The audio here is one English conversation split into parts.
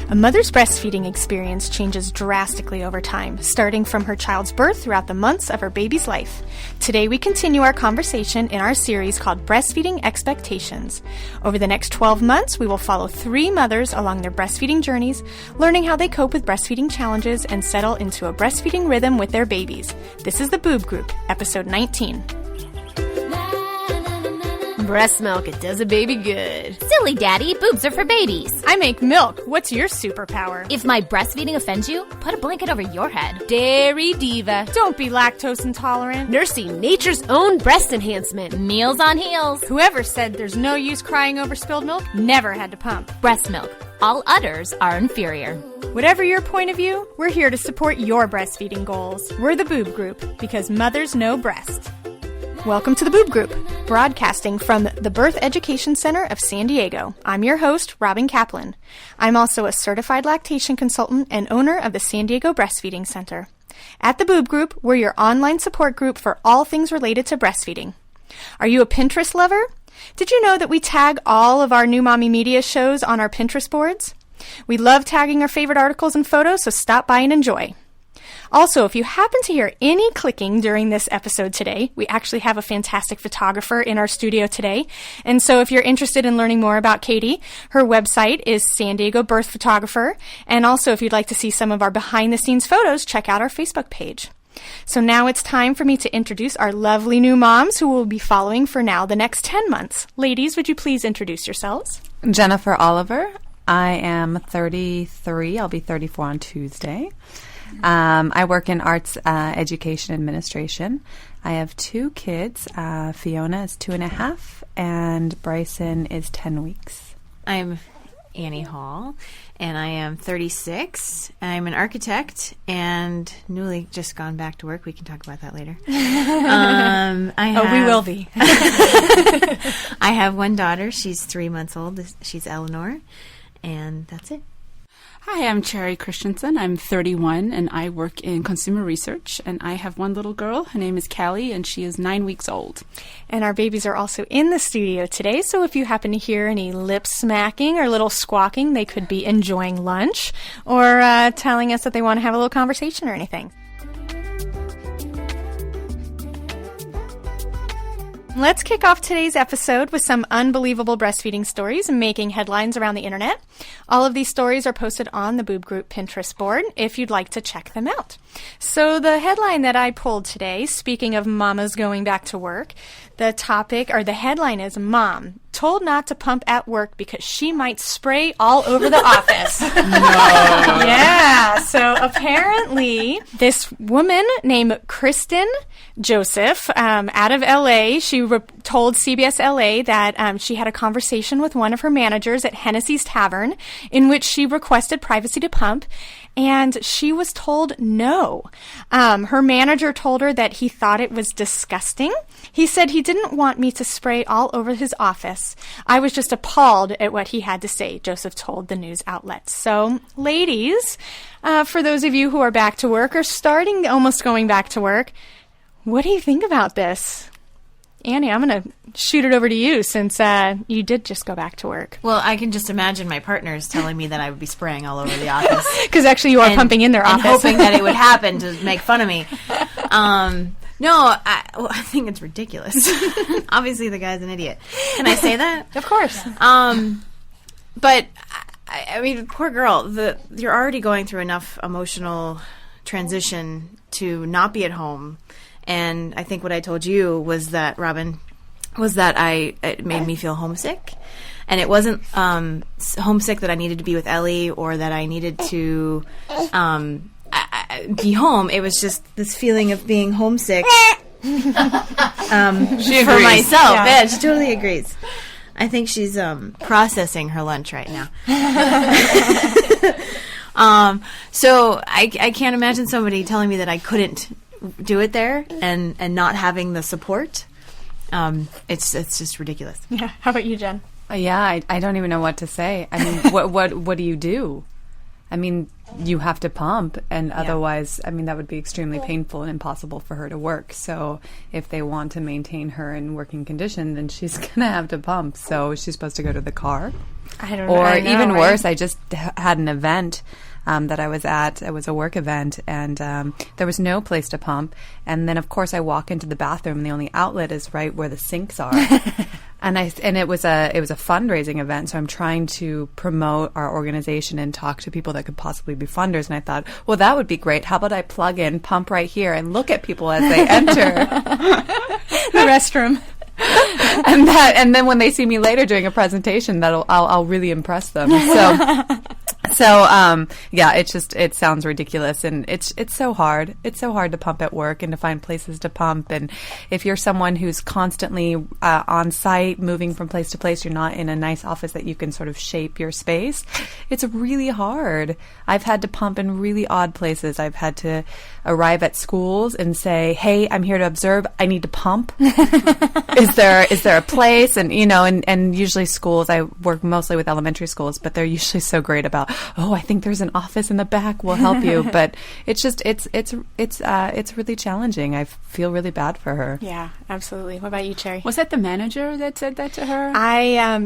A mother's breastfeeding experience changes drastically over time, starting from her child's birth throughout the months of her baby's life. Today we continue our conversation in our series called Breastfeeding Expectations. Over the next 12 months, we will follow 3 mothers along their breastfeeding journeys, learning how they cope with breastfeeding challenges and settle into a breastfeeding rhythm with their babies. This is The Boob Group, episode 19. Breast milk, it does a baby good. Silly daddy, boobs are for babies. I make milk. What's your superpower? If my breastfeeding offends you, put a blanket over your head. Dairy diva. Don't be lactose intolerant. Nursing nature's own breast enhancement. Meals on heels. Whoever said there's no use crying over spilled milk never had to pump. Breast milk. All others are inferior. Whatever your point of view, we're here to support your breastfeeding goals. We're the Boob Group, because mothers know breast. Welcome to the Boob Group, broadcasting from the Birth Education Center of San Diego. I'm your host, Robin Kaplan. I'm also a certified lactation consultant and owner of the San Diego Breastfeeding Center. At the Boob Group, we're your online support group for all things related to breastfeeding. Are you a Pinterest lover? Did you know that we tag all of our new Mommy Media shows on our Pinterest boards? We love tagging our favorite articles and photos, so stop by and enjoy. Also, if you happen to hear any clicking during this episode today, we actually have a fantastic photographer in our studio today. And so if you're interested in learning more about Katie, her website is San Diego Birth Photographer. And also, if you'd like to see some of our behind-the-scenes photos, check out our Facebook page. So now it's time for me to introduce our lovely new moms who will be following for now the next 10 months. Ladies, would you please introduce yourselves? Jennifer Oliver. I am 33. I'll be 34 on Tuesday. I work in arts education administration. I have 2 kids. Fiona is 2.5, and Bryson is 10 weeks. I'm Annie Hall, and I am 36. I'm an architect and newly just gone back to work. We can talk about that later. We will be. I have one daughter. She's 3 months old. She's Eleanor, and that's it. Hi, I'm Cherry Christensen. I'm 31, and I work in consumer research, and I have one little girl. Her name is Callie, and she is 9 weeks old. And our babies are also in the studio today, so if you happen to hear any lip smacking or little squawking, they could be enjoying lunch or telling us that they want to have a little conversation or anything. Let's kick off today's episode with some unbelievable breastfeeding stories making headlines around the internet. All of these stories are posted on the Boob Group Pinterest board if you'd like to check them out. So the headline that I pulled today, speaking of mamas going back to work, the headline is Mom told not to pump at work because she might spray all over the office. No. Yeah, so apparently this woman named Kristen Joseph out of LA, she told CBS LA that she had a conversation with one of her managers at Hennessy's Tavern in which she requested privacy to pump, and she was told no. Her manager told her that he thought it was disgusting. He said he didn't want me to spray all over his office. I was just appalled at what he had to say, Joseph told the news outlet. So, ladies, for those of you who are back to work or almost going back to work, what do you think about this? Annie, I'm going to shoot it over to you since you did just go back to work. Well, I can just imagine my partners telling me that I would be spraying all over the office. Because actually you are pumping in their office. And hoping that it would happen to make fun of me. No, I think it's ridiculous. Obviously, the guy's an idiot. Can I say that? Of course. But, I mean, poor girl. You're already going through enough emotional transition to not be at home. And I think what I told you was that, Robin, it made me feel homesick. And it wasn't homesick that I needed to be with Ellie or that I needed to be home. It was just this feeling of being homesick She agrees. for myself. Yeah, she totally agrees. I think she's processing her lunch right now. So I can't imagine somebody telling me that I couldn't do it there and not having the support. It's just ridiculous. Yeah. How about you, Jen? I don't even know what to say. I mean, what do you do? I mean, you have to pump, and otherwise, I mean, that would be extremely painful and impossible for her to work. So if they want to maintain her in working condition, then she's going to have to pump. So she's supposed to go to the car. I don't know. Or I know, even right? worse, I just had an event that I was at. It was a work event, and there was no place to pump. And then, of course, I walk into the bathroom, and the only outlet is right where the sinks are. And it was a fundraising event, so I'm trying to promote our organization and talk to people that could possibly be funders. And I thought, well, that would be great. How about I plug in, pump right here, and look at people as they enter The restroom. and then when they see me later doing a presentation, I'll really impress them. So yeah, it sounds ridiculous, and it's so hard. It's so hard to pump at work and to find places to pump. And if you're someone who's constantly on site, moving from place to place, you're not in a nice office that you can sort of shape your space. It's really hard. I've had to pump in really odd places. I've had to arrive at schools and say, "Hey, I'm here to observe. I need to pump. Is there a place?" And and usually schools. I work mostly with elementary schools, but they're usually so great about, "Oh, I think there's an office in the back. We'll help you." But it's just it's really challenging. I feel really bad for her. Yeah, absolutely. What about you, Cherry? Was that the manager that said that to her?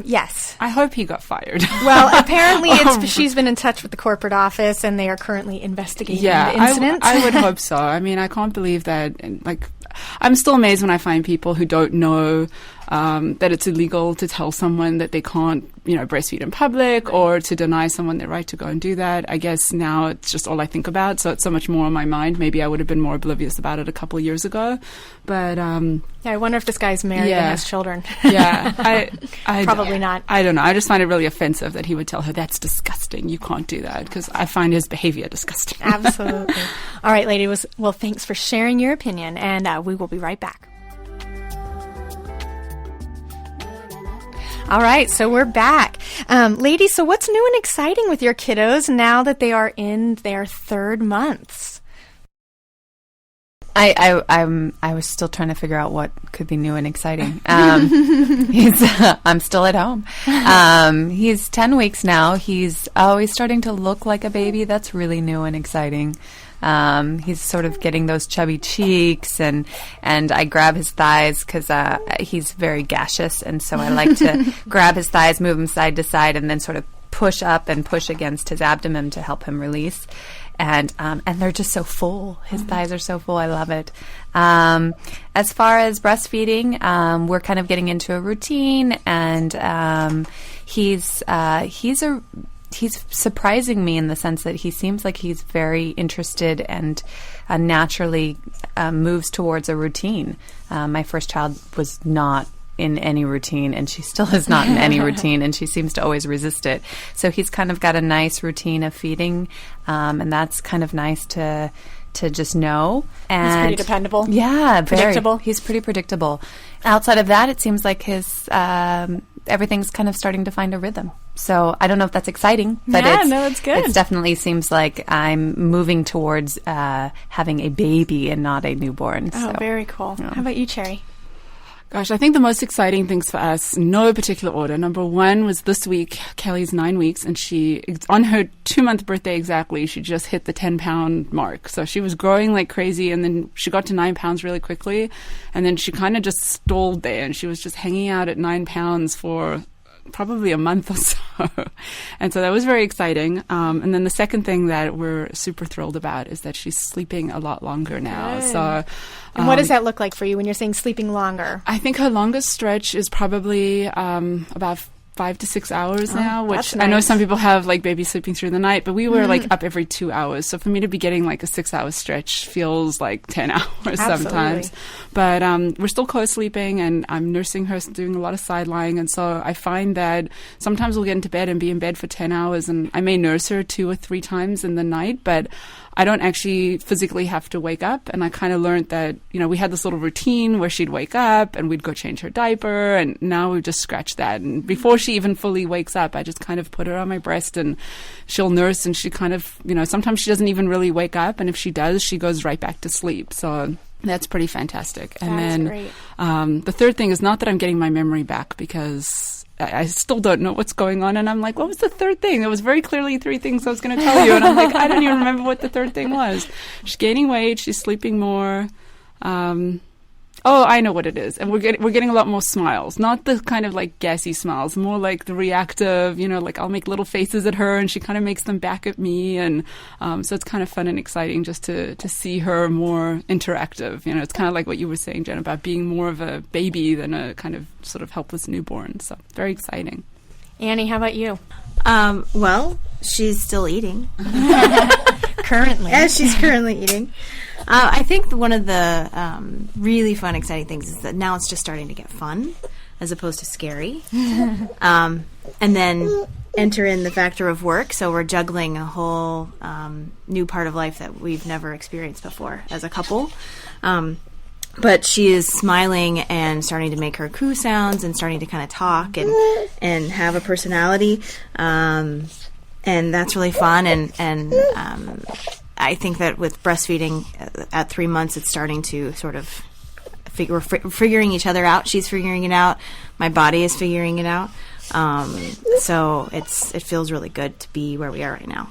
Yes. I hope he got fired. Well, apparently she's been in touch with the corporate office, and they are currently investigating the incident. I would hope so. I mean, I can't believe that. I'm still amazed when I find people who don't know that it's illegal to tell someone that they can't, breastfeed in public, or to deny someone their right to go and do that. I guess now it's just all I think about, so it's so much more on my mind. Maybe I would have been more oblivious about it a couple of years ago, but I wonder if this guy's married and has children. Yeah, I probably not. I don't know. I just find it really offensive that he would tell her, "That's disgusting. You can't do that," because I find his behavior disgusting. Absolutely. All right, ladies. Well, thanks for sharing your opinion, and we will be right back. All right, so we're back. Ladies, so what's new and exciting with your kiddos now that they are in their 3rd months? I was still trying to figure out what could be new and exciting. I'm still at home. He's 10 weeks now. He's starting to look like a baby. That's really new and exciting. He's sort of getting those chubby cheeks, and I grab his thighs because he's very gaseous, and so I like to grab his thighs, move him side to side, and then sort of push up and push against his abdomen to help him release. And they're just so full. His thighs are so full. I love it. As far as breastfeeding, we're kind of getting into a routine, and he's surprising me in the sense that he seems like he's very interested and naturally moves towards a routine. My first child was not in any routine, and she still is not in any routine, and she seems to always resist it. So he's kind of got a nice routine of feeding, and that's kind of nice to just know. And he's pretty dependable. Yeah, very. Predictable. He's pretty predictable. Outside of that, it seems like his everything's kind of starting to find a rhythm. So I don't know if that's exciting, but it's good. It definitely seems like I'm moving towards having a baby and not a newborn. Oh, very cool. Yeah. How about you, Cherry? Gosh, I think the most exciting things for us, no particular order. Number one was this week. Kelly's 9 weeks, and she, on her 2-month birthday exactly, she just hit the 10-pound mark. So she was growing like crazy, and then she got to 9 pounds really quickly, and then she kind of just stalled there, and she was just hanging out at 9 pounds for probably a month or so. And so that was very exciting. And then the second thing that we're super thrilled about is that she's sleeping a lot longer now. Good. So, and what does that look like for you when you're saying sleeping longer? I think her longest stretch is probably about 5 to 6 hours now, which nice. I know some people have like babies sleeping through the night, but we were like up every 2 hours. So for me to be getting like a 6-hour stretch feels like 10 hours sometimes. But we're still co-sleeping, and I'm nursing her, doing a lot of side lying. And so I find that sometimes we'll get into bed and be in bed for 10 hours, and I may nurse her 2 or 3 times in the night, but I don't actually physically have to wake up. And I kind of learned that, we had this little routine where she'd wake up and we'd go change her diaper, and now we've just scratched that. And before she even fully wakes up, I just kind of put her on my breast, and she'll nurse, and she kind of, sometimes she doesn't even really wake up. And if she does, she goes right back to sleep. So that's pretty fantastic. And then great. The third thing is not that I'm getting my memory back, because I still don't know what's going on. And I'm like, what was the third thing? There was very clearly 3 things I was going to tell you. And I'm like, I don't even remember what the third thing was. She's gaining weight. She's sleeping more. Oh, I know what it is. And we're getting a lot more smiles. Not the kind of like gassy smiles, more like the reactive, like I'll make little faces at her and she kind of makes them back at me. And so it's kind of fun and exciting just to see her more interactive. It's kind of like what you were saying, Jen, about being more of a baby than a kind of sort of helpless newborn. So very exciting. Annie, how about you? Well, she's still eating. Currently. As she's currently eating. I think one of the really fun, exciting things is that now it's just starting to get fun as opposed to scary. And then enter in the factor of work. So we're juggling a whole new part of life that we've never experienced before as a couple. But she is smiling and starting to make her coo sounds and starting to kind of talk and have a personality. And that's really fun. And I think that with breastfeeding at 3 months, it's starting to sort of we're figuring each other out. She's figuring it out. My body is figuring it out. So it feels really good to be where we are right now.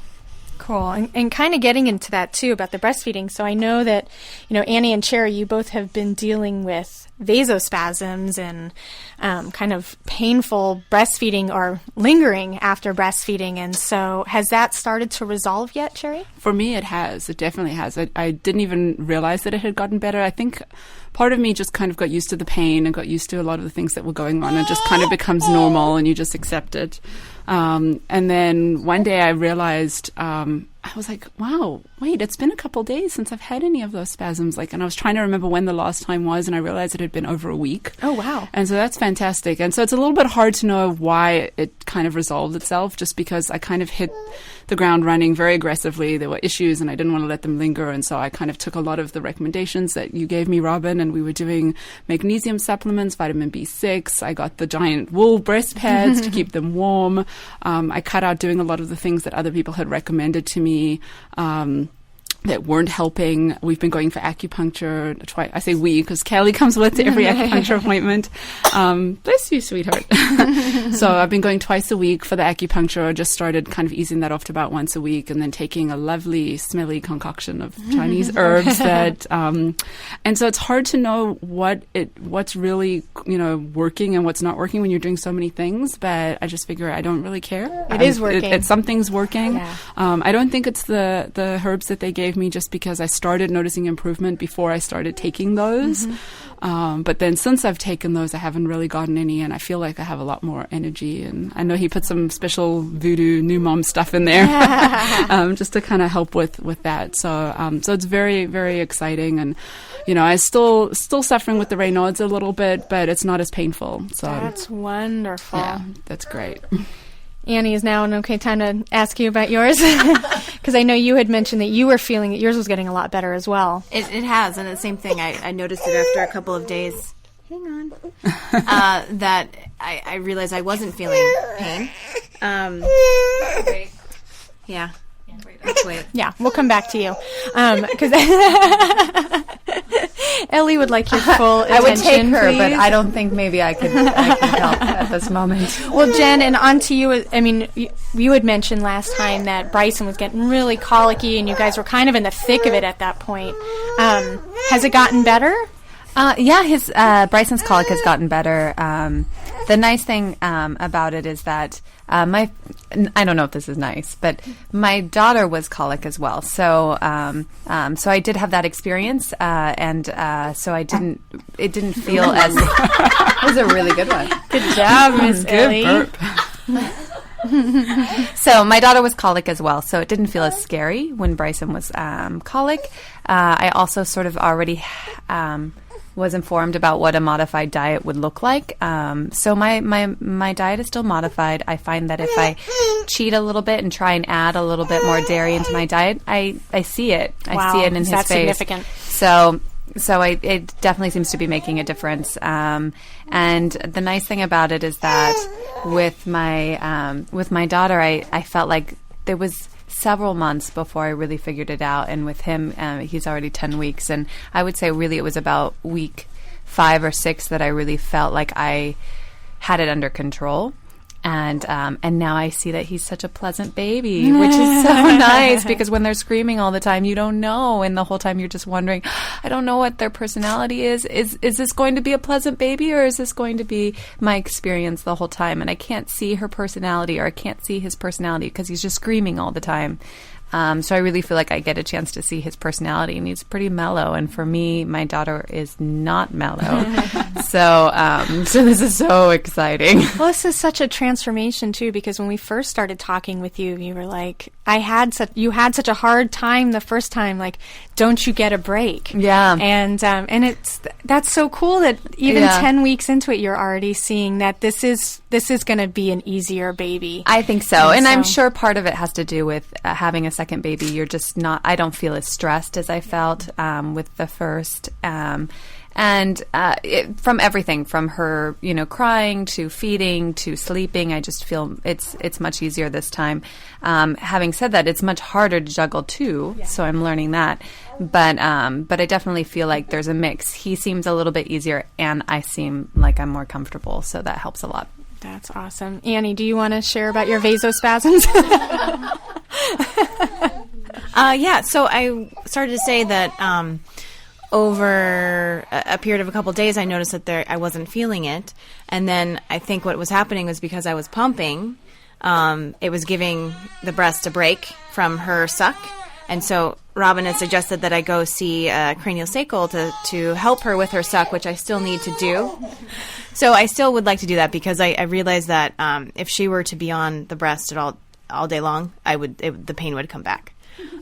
Cool. And kind of getting into that, too, about the breastfeeding. So I know that, Annie and Cherry, you both have been dealing with vasospasms and kind of painful breastfeeding or lingering after breastfeeding. And so has that started to resolve yet, Cherry? For me, it has. It definitely has. I didn't even realize that it had gotten better. I think part of me just kind of got used to the pain and got used to a lot of the things that were going on and just kind of becomes normal and you just accept it. And then one day I realized, I was like, wow, wait, it's been a couple days since I've had any of those spasms. And I was trying to remember when the last time was, and I realized it had been over a week. Oh, wow. And so that's fantastic. And so it's a little bit hard to know why it kind of resolved itself, just because I kind of hit the ground running very aggressively. There were issues, and I didn't want to let them linger. And so I kind of took a lot of the recommendations that you gave me, Robin, and we were doing magnesium supplements, vitamin B6. I got the giant wool breast pads to keep them warm. I cut out doing a lot of the things that other people had recommended to me. That weren't helping. We've been going for acupuncture twice. I say we because Kelly comes with to every acupuncture appointment. Bless you, sweetheart. So I've been going twice a week for the acupuncture. I just started kind of easing that off to about once a week, and then taking a lovely, smelly concoction of Chinese herbs that. And so it's hard to know what's really working and what's not working when you're doing so many things. But I just figure I don't really care. It is working. Something's working. Yeah. I don't think it's the herbs that they gave me, just because I started noticing improvement before I started taking those. But then since I've taken those, I haven't really gotten any, and I feel like I have a lot more energy. And I know he put some special voodoo new mom stuff in there just to kind of help with that. So it's very, very exciting. And I'm still suffering with the Raynaud's a little bit, but it's not as painful. So that's wonderful. Yeah, that's great. Annie, is now an okay time to ask you about yours? Because I know you had mentioned that you were feeling that yours was getting a lot better as well. It has, and the same thing. I noticed it after a couple of days. Hang on. That I realized I wasn't feeling pain. Yeah. Let's wait. Yeah, we'll come back to you. Because Ellie would like your full attention, I would take her, please. but I don't think maybe I could help at this moment. Well, Jen, and on to you. I mean, you had mentioned last time that Bryson was getting really colicky, and you guys were kind of in the thick of it at that point. Has it gotten better? Yeah, his Bryson's colic has gotten better. The nice thing about it is that I don't know if this is nice, but my daughter was colic as well. So so I did have that experience, and so it didn't feel as it was a really good one. Good job, Miss Ellie. Burp. So my daughter was colic as well, so it didn't feel as scary when Bryson was colic. I also sort of already was informed about what a modified diet would look like. So my diet is still modified. I find that if I cheat a little bit and try and add a little bit more dairy into my diet, I see it. Wow, I see it in his that's face. Significant. So it definitely seems to be making a difference. And the nice thing about it is that with my daughter, I felt like there was several months before I really figured it out. And with him, he's already 10 weeks. And I would say really it was about week 5 or 6 that I really felt like I had it under control. And now I see that he's such a pleasant baby, which is so nice, because when they're screaming all the time, you don't know. And the whole time you're just wondering, I don't know what their personality is. Is this going to be a pleasant baby, or is this going to be my experience the whole time? And I can't see her personality, or I can't see his personality because he's just screaming all the time. So I really feel like I get a chance to see his personality, and he's pretty mellow. And for me, my daughter is not mellow. So this is so exciting. Well, this is such a transformation too, because when we first started talking with you, you were like, you had such a hard time the first time. Like, don't you get a break? Yeah. And that's so cool that even 10 weeks into it, you're already seeing that this is going to be an easier baby. I think so. And I'm sure part of it has to do with having a second baby. You're just not, I don't feel as stressed as I felt with the first. From everything, from her, crying to feeding to sleeping, I just feel it's much easier this time. Having said that, it's much harder to juggle too, so I'm learning that. But I definitely feel like there's a mix. He seems a little bit easier, and I seem like I'm more comfortable, so that helps a lot. That's awesome. Annie, do you want to share about your vasospasms? So I started to say that over a period of a couple of days, I noticed that I wasn't feeling it. And then I think what was happening was because I was pumping, it was giving the breast a break from her suck. And so Robin had suggested that I go see a craniosacral to help her with her suck, which I still need to do. So I still would like to do that, because I realized that if she were to be on the breast all day long, the pain would come back.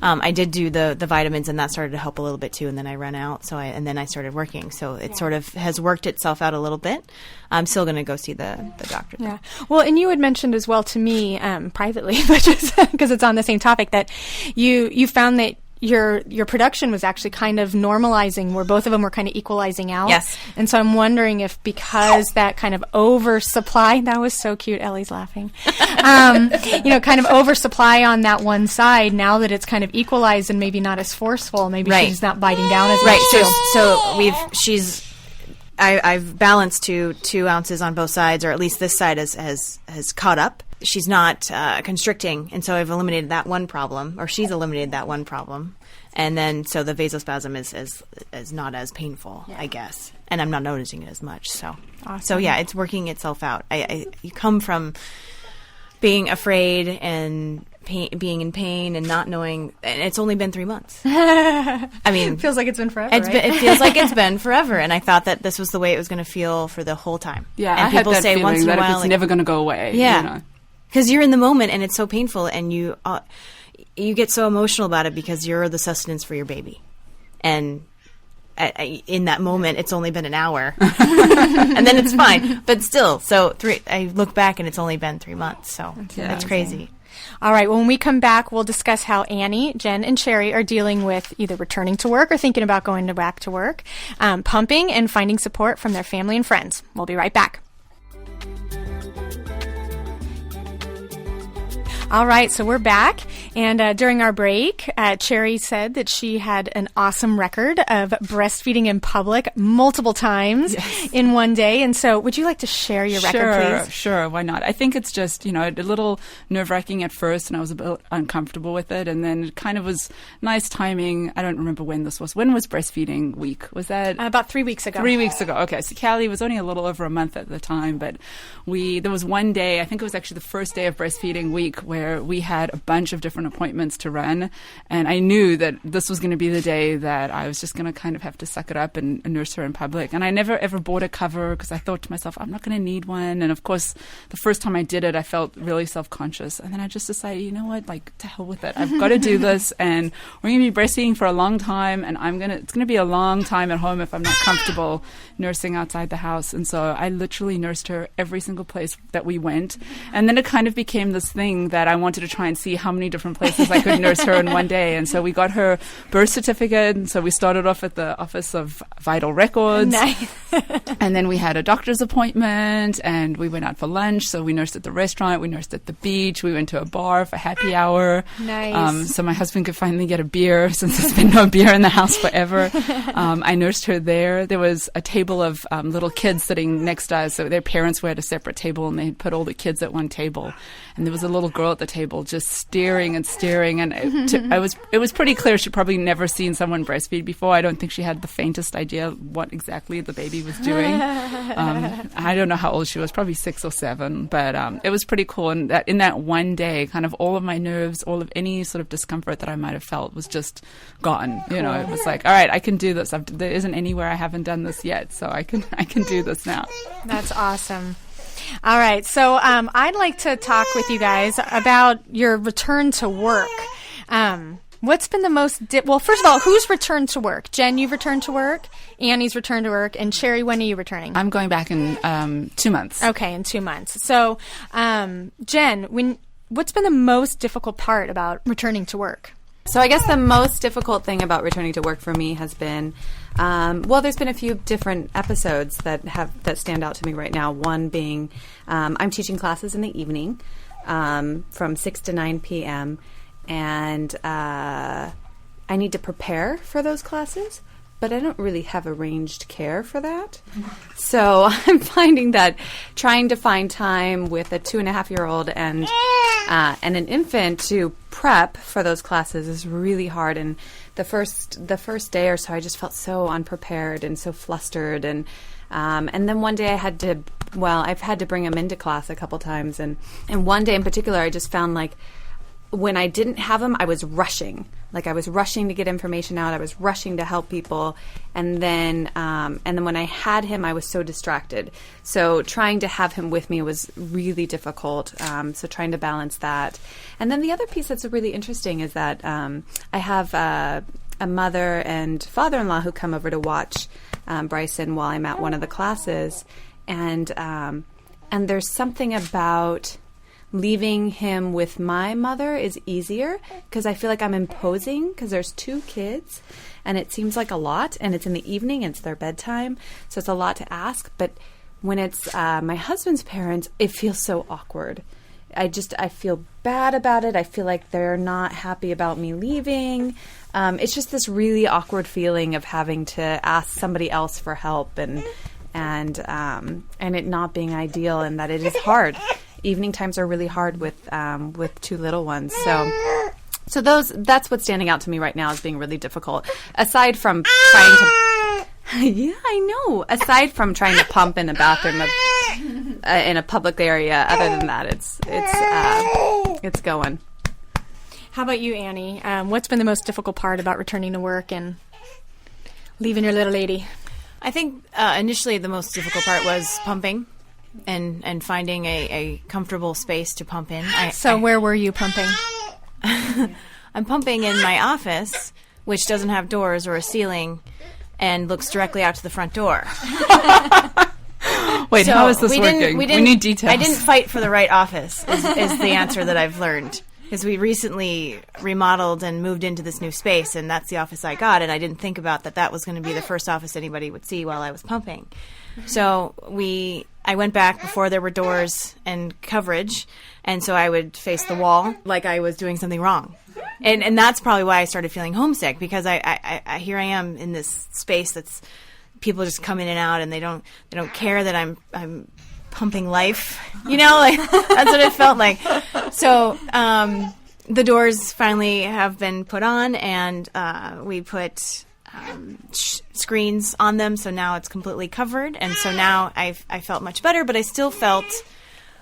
I did do the vitamins, and that started to help a little bit too, and then I ran out, and then I started working. So it sort of has worked itself out a little bit. I'm still going to go see the doctor. Yeah. Well, and you had mentioned as well to me privately, but just because it's on the same topic, that you found that your production was actually kind of normalizing, where both of them were kind of equalizing out. Yes. And so I'm wondering if, because that kind of oversupply, that was so cute, Ellie's laughing, kind of oversupply on that one side, now that it's kind of equalized and maybe not as forceful, maybe she's not biting down as much. Right. So I've balanced to 2 ounces on both sides, or at least this side has caught up. She's not constricting, and so I've eliminated that one problem, or she's eliminated that one problem, and then so the vasospasm is not as painful, I guess, and I'm not noticing it as much. So, awesome. So yeah, it's working itself out. You come from being afraid and being in pain and not knowing, and it's only been 3 months. I mean, it feels like it's been forever. It feels like it's been forever, and I thought that this was the way it was going to feel for the whole time. Yeah, and I people had that say feeling once in a that while, it's never going to go away. Yeah, because you're in the moment, and it's so painful, and you get so emotional about it because you're the sustenance for your baby, and in that moment, it's only been an hour, and then it's fine. But still, I look back, and it's only been 3 months, so it's crazy. All right, well, when we come back, we'll discuss how Annie, Jen, and Sherry are dealing with either returning to work or thinking about going back to work, pumping, and finding support from their family and friends. We'll be right back. All right, so we're back, and during our break, Cherry said that she had an awesome record of breastfeeding in public multiple times in one day, and so would you like to share your record, please? Sure, why not? I think it's just, a little nerve-wracking at first, and I was a bit uncomfortable with it, and then it kind of was nice timing. I don't remember when this was. When was breastfeeding week? Was that? About 3 weeks ago. 3 weeks ago, okay. So Callie was only a little over a month at the time, but there was one day, I think it was actually the first day of breastfeeding week, where we had a bunch of different appointments to run, and I knew that this was going to be the day that I was just going to kind of have to suck it up and nurse her in public. And I never ever bought a cover because I thought to myself, I'm not going to need one. And of course, the first time I did it, I felt really self-conscious. And then I just decided, you know what, like, to hell with it. I've got to do this, and we're going to be breastfeeding for a long time, and it's going to be a long time at home if I'm not comfortable nursing outside the house. And so I literally nursed her every single place that we went. And then it kind of became this thing that but I wanted to try and see how many different places I could nurse her in one day. And so we got her birth certificate. And so we started off at the Office of Vital Records. Nice. And then we had a doctor's appointment, and we went out for lunch. So we nursed at the restaurant, we nursed at the beach, we went to a bar for happy hour. Nice. So my husband could finally get a beer since there's been no beer in the house forever. I nursed her there. There was a table of little kids sitting next to us. So their parents were at a separate table, and they had put all the kids at one table. And there was a little girl at the table just staring and staring. And it was pretty clear she'd probably never seen someone breastfeed before. I don't think she had the faintest idea what exactly the baby was doing. I don't know how old she was, probably 6 or 7. But it was pretty cool. And that in that one day, kind of all of my nerves, all of any sort of discomfort that I might have felt was just gone. You know, it was like, all right, I can do this. There isn't anywhere I haven't done this yet, so I can do this now. That's awesome. All right, so I'd like to talk with you guys about your return to work. What's been the most well, first of all, who's returned to work? Jen, you've returned to work. Annie's returned to work. And Sherry, when are you returning? I'm going back in 2 months. Okay, in 2 months. So, Jen, what's been the most difficult part about returning to work? So I guess the most difficult thing about returning to work for me has been, there's been a few different episodes that stand out to me right now. One being, I'm teaching classes in the evening from 6 to 9 p.m. and I need to prepare for those classes, but I don't really have arranged care for that. So I'm finding that trying to find time with a 2.5-year-old and an infant to prep for those classes is really hard. And the first day or so, I just felt so unprepared and so flustered. And then one day I've had to bring him into class a couple times. And one day in particular, I just found like when I didn't have him, I was rushing. Like I was rushing to get information out. I was rushing to help people. And then when I had him, I was so distracted. So trying to have him with me was really difficult. So trying to balance that. And then the other piece that's really interesting is that I have a mother and father-in-law who come over to watch Bryson while I'm at one of the classes. And there's something about leaving him with my mother is easier because I feel like I'm imposing because there's 2 kids and it seems like a lot, and it's in the evening and it's their bedtime, so it's a lot to ask. But when it's my husband's parents, it feels so awkward. I feel bad about it. I feel like they're not happy about me leaving. It's just this really awkward feeling of having to ask somebody else for help and it not being ideal, and that it is hard. Evening times are really hard with 2 little ones. So that's what's standing out to me right now as being really difficult. Aside from trying to, yeah, I know. Aside from trying to pump in a bathroom in a public area, other than that, it's going. How about you, Annie? What's been the most difficult part about returning to work and leaving your little lady? I think initially the most difficult part was pumping and finding a comfortable space to pump in. Where were you pumping? I'm pumping in my office, which doesn't have doors or a ceiling and looks directly out to the front door. Wait, so how is this working? We need details. I didn't fight for the right office is the answer that I've learned. Because we recently remodeled and moved into this new space, and that's the office I got, and I didn't think about that was going to be the first office anybody would see while I was pumping. So I went back before there were doors and coverage, and so I would face the wall like I was doing something wrong. And that's probably why I started feeling homesick, because I here I am in this space that's people just come in and out, and they don't care that I'm pumping life, like that's what it felt like. So the doors finally have been put on, and we put screens on them, so now it's completely covered, and so now I felt much better, but I still felt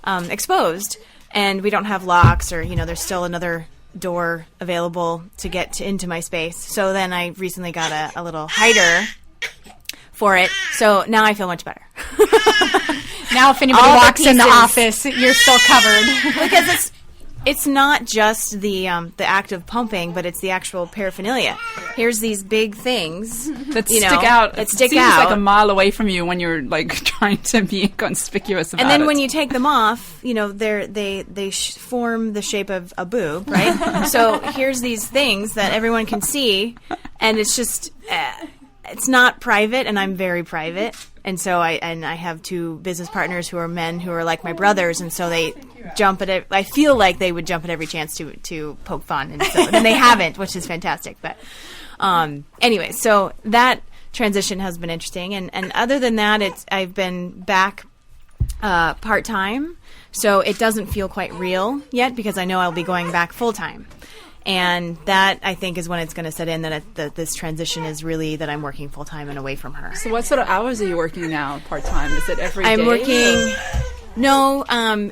exposed, and we don't have locks, or there's still another door available to get into my space. So then I recently got a little hider for it, so now I feel much better. Now if anybody walks in the office, you're still covered. Because it's not just the act of pumping, but it's the actual paraphernalia. here's these big things that stick out. That stick seems out like a mile away from you when you're like trying to be conspicuous about it. And then when you take them off, they form the shape of a boob, right? So here's these things that everyone can see, and it's just it's not private, and I'm very private. And so I have two business partners who are men who are like my brothers, and so they jump at it. I feel like they would jump at every chance to poke fun, and they haven't, which is fantastic. But anyway, so that transition has been interesting, and other than that, I've been back part time, so it doesn't feel quite real yet because I know I'll be going back full time. And that, I think, is when it's going to set in that this transition is really that I'm working full-time and away from her. So what sort of hours are you working now part-time? Is it every day? I'm working... No,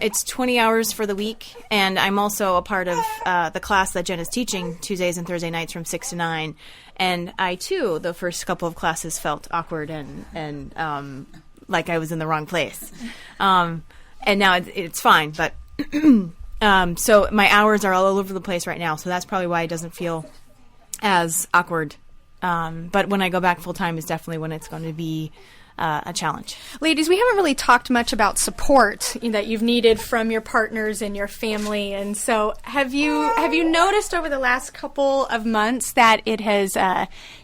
it's 20 hours for the week. And I'm also a part of the class that Jen is teaching Tuesdays and Thursday nights from 6 to 9. And I, too, the first couple of classes felt awkward and like I was in the wrong place. And now it's fine, but... so my hours are all over the place right now, so that's probably why it doesn't feel as awkward. But when I go back full time is definitely when it's going to be a challenge. Ladies, we haven't really talked much about support that you've needed from your partners and your family, and so have you noticed over the last couple of months that it has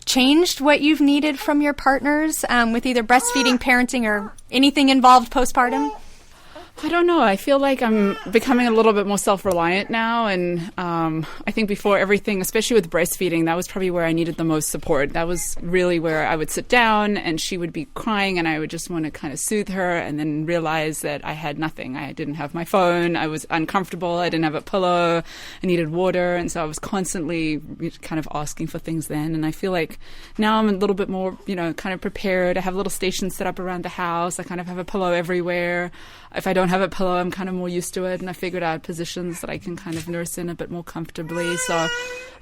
changed what you've needed from your partners with either breastfeeding, parenting, or anything involved postpartum? I don't know. I feel like I'm becoming a little bit more self-reliant now. And I think before everything, especially with breastfeeding, that was probably where I needed the most support. That was really where I would sit down and she would be crying and I would just want to kind of soothe her and then realize that I had nothing. I didn't have my phone. I was uncomfortable. I didn't have a pillow. I needed water. And so I was constantly kind of asking for things then. And I feel like now I'm a little bit more, kind of prepared. I have little stations set up around the house. I kind of have a pillow everywhere. If I don't have a pillow, I'm kind of more used to it, and I figured out positions that I can kind of nurse in a bit more comfortably. So,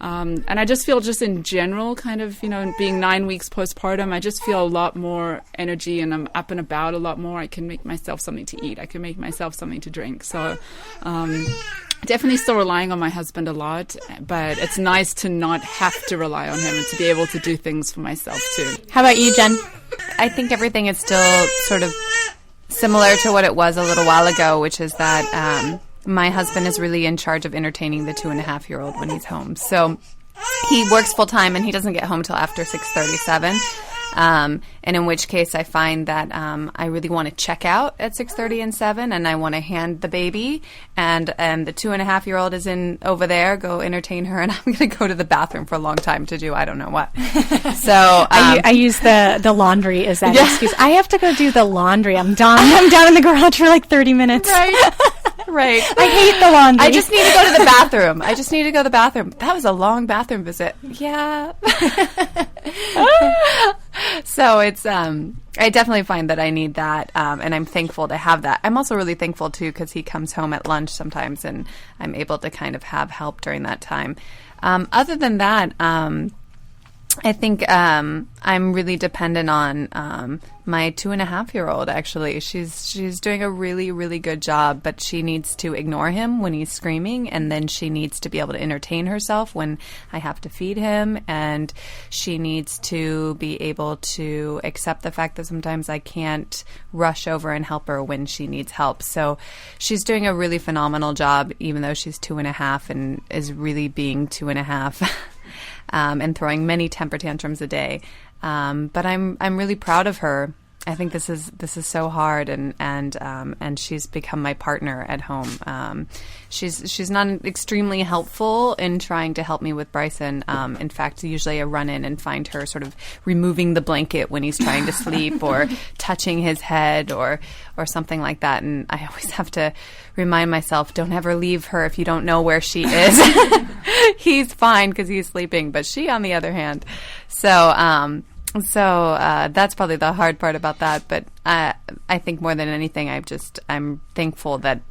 and I just feel just in general, kind of, being 9 weeks postpartum, I just feel a lot more energy, and I'm up and about a lot more. I can make myself something to eat. I can make myself something to drink. So, definitely still relying on my husband a lot, but it's nice to not have to rely on him and to be able to do things for myself too. How about you, Jen? I think everything is still sort of similar to what it was a little while ago, which is that my husband is really in charge of entertaining the 2.5-year-old when he's home. So he works full time and he doesn't get home till after 6:37. And in which case I find that I really want to check out at 6:30 and 7, and I want to hand the baby, and the 2.5-year-old is in over there, go entertain her, and I'm going to go to the bathroom for a long time to do I don't know what. So I use the laundry as that excuse. I have to go do the laundry. I'm down in the garage for like 30 minutes. Right. Right. I hate the laundry. I just need to go to the bathroom. That was a long bathroom visit. Yeah. So it's, I definitely find that I need that, and I'm thankful to have that. I'm also really thankful, too, because he comes home at lunch sometimes, and I'm able to kind of have help during that time. Other than that, I think I'm really dependent on my 2.5-year-old, actually. She's doing a really, really good job, but she needs to ignore him when he's screaming, and then she needs to be able to entertain herself when I have to feed him, and she needs to be able to accept the fact that sometimes I can't rush over and help her when she needs help. So she's doing a really phenomenal job, even though she's 2.5 and is really being 2.5. And throwing many temper tantrums a day, but I'm really proud of her. I think this is so hard, and she's become my partner at home. She's not extremely helpful in trying to help me with Bryson. In fact, usually I run in and find her sort of removing the blanket when he's trying to sleep, or touching his head, or something like that. And I always have to remind myself, don't ever leave her if you don't know where she is. He's fine because he's sleeping, but she, on the other hand. So that's probably the hard part about that. But I think more than anything, I'm thankful that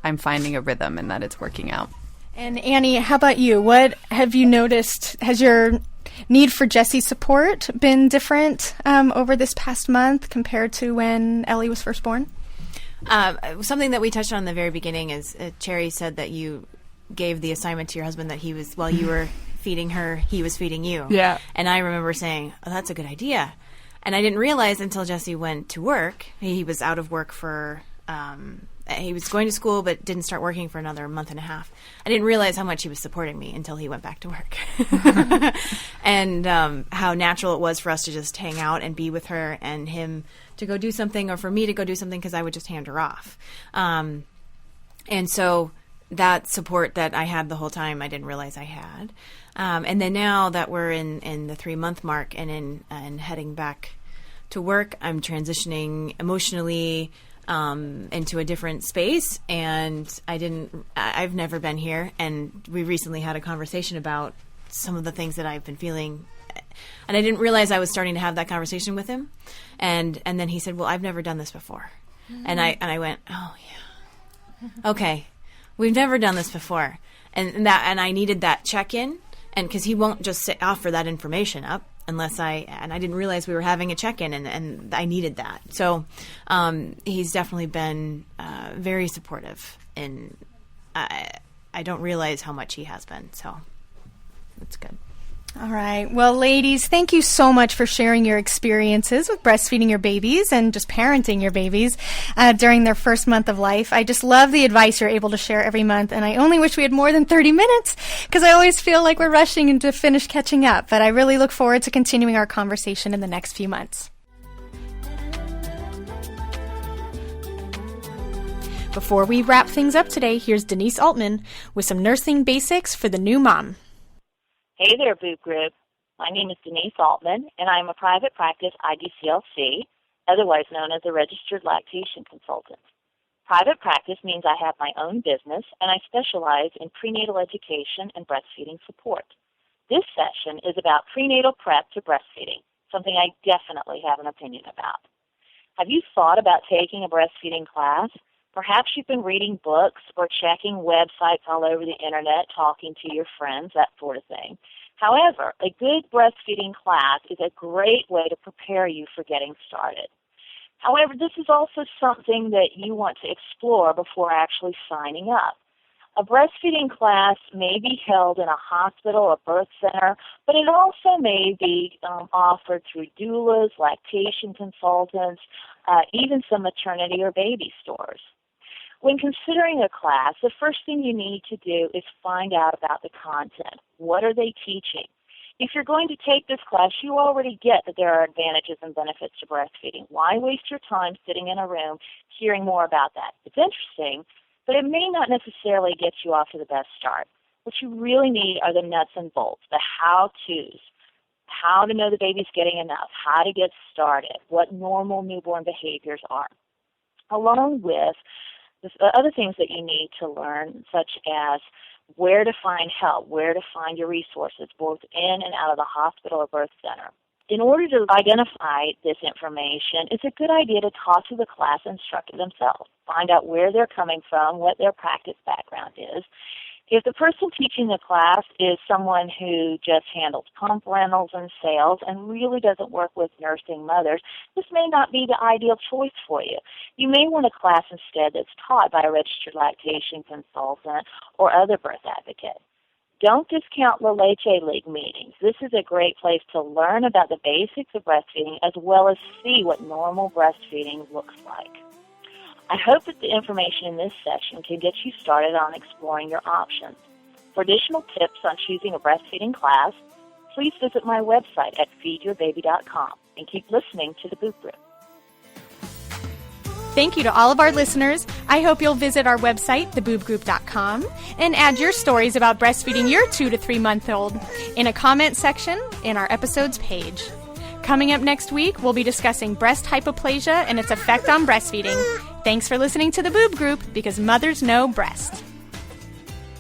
I'm finding a rhythm and that it's working out. And Annie, how about you? What have you noticed? Has your need for Jessie's support been different over this past month compared to when Ellie was first born? Something that we touched on in the very beginning is Cherry said that you gave the assignment to your husband that he was, while you were feeding her, he was feeding you. Yeah. And I remember saying, oh, that's a good idea. And I didn't realize until Jesse went to work. He was out of work for, he was going to school but didn't start working for another month and a half. I didn't realize how much he was supporting me until he went back to work. And how natural it was for us to just hang out and be with her and him to go do something or for me to go do something because I would just hand her off. And so that support that I had the whole time, I didn't realize I had. And then now that we're in the 3-month mark and heading back to work, I'm transitioning emotionally into a different space. And I've never been here. And we recently had a conversation about some of the things that I've been feeling. And I didn't realize I was starting to have that conversation with him. And then he said, well, I've never done this before. Mm-hmm. And I went, oh, yeah. Okay, we've never done this before, and I needed that check-in, and because he won't just offer that information up unless I didn't realize we were having a check-in, and I needed that. So he's definitely been very supportive, and I don't realize how much he has been. So that's good. All right. Well, ladies, thank you so much for sharing your experiences with breastfeeding your babies and just parenting your babies during their first month of life. I just love the advice you're able to share every month, and I only wish we had more than 30 minutes because I always feel like we're rushing to finish catching up, but I really look forward to continuing our conversation in the next few months. Before we wrap things up today, here's Denise Altman with some nursing basics for the new mom. Hey there, Boob Group. My name is Denise Altman, and I am a private practice IDCLC, otherwise known as a registered lactation consultant. Private practice means I have my own business, and I specialize in prenatal education and breastfeeding support. This session is about prenatal prep to breastfeeding, something I definitely have an opinion about. Have you thought about taking a breastfeeding class? Perhaps you've been reading books or checking websites all over the internet, talking to your friends, that sort of thing. However, a good breastfeeding class is a great way to prepare you for getting started. However, this is also something that you want to explore before actually signing up. A breastfeeding class may be held in a hospital or birth center, but it also may be offered through doulas, lactation consultants, even some maternity or baby stores. When considering a class, the first thing you need to do is find out about the content. What are they teaching? If you're going to take this class, you already get that there are advantages and benefits to breastfeeding. Why waste your time sitting in a room hearing more about that? It's interesting, but it may not necessarily get you off to the best start. What you really need are the nuts and bolts, the how-tos, how to know the baby's getting enough, how to get started, what normal newborn behaviors are, along with the other things that you need to learn, such as where to find help, where to find your resources, both in and out of the hospital or birth center. In order to identify this information, it's a good idea to talk to the class instructor themselves. Find out where they're coming from, what their practice background is. If the person teaching the class is someone who just handles pump rentals and sales and really doesn't work with nursing mothers, this may not be the ideal choice for you. You may want a class instead that's taught by a registered lactation consultant or other birth advocate. Don't discount La Leche League meetings. This is a great place to learn about the basics of breastfeeding as well as see what normal breastfeeding looks like. I hope that the information in this session can get you started on exploring your options. For additional tips on choosing a breastfeeding class, please visit my website at feedyourbaby.com and keep listening to the Boob Group. Thank you to all of our listeners. I hope you'll visit our website, theboobgroup.com, and add your stories about breastfeeding your 2 to 3 month old in a comment section in our episodes page. Coming up next week, we'll be discussing breast hypoplasia and its effect on breastfeeding. Thanks for listening to the Boob Group, because mothers know breast.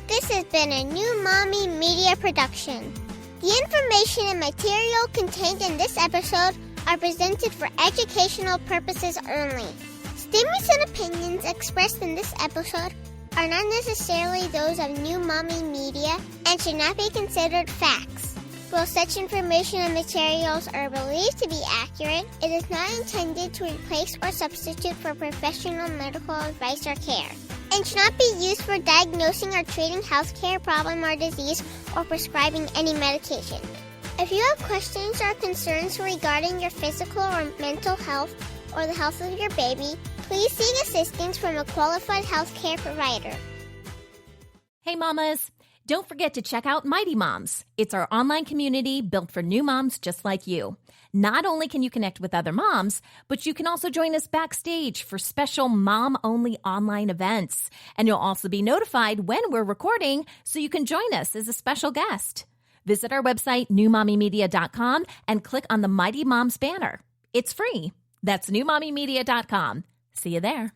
This has been a New Mommy Media production. The information and material contained in this episode are presented for educational purposes only. Statements and opinions expressed in this episode are not necessarily those of New Mommy Media and should not be considered facts. While such information and materials are believed to be accurate, it is not intended to replace or substitute for professional medical advice or care. and should not be used for diagnosing or treating healthcare problem or disease or prescribing any medication. If you have questions or concerns regarding your physical or mental health or the health of your baby, please seek assistance from a qualified healthcare provider. Hey, mamas. Don't forget to check out Mighty Moms. It's our online community built for new moms just like you. Not only can you connect with other moms, but you can also join us backstage for special mom-only online events. And you'll also be notified when we're recording so you can join us as a special guest. Visit our website, newmommymedia.com, and click on the Mighty Moms banner. It's free. That's newmommymedia.com. See you there.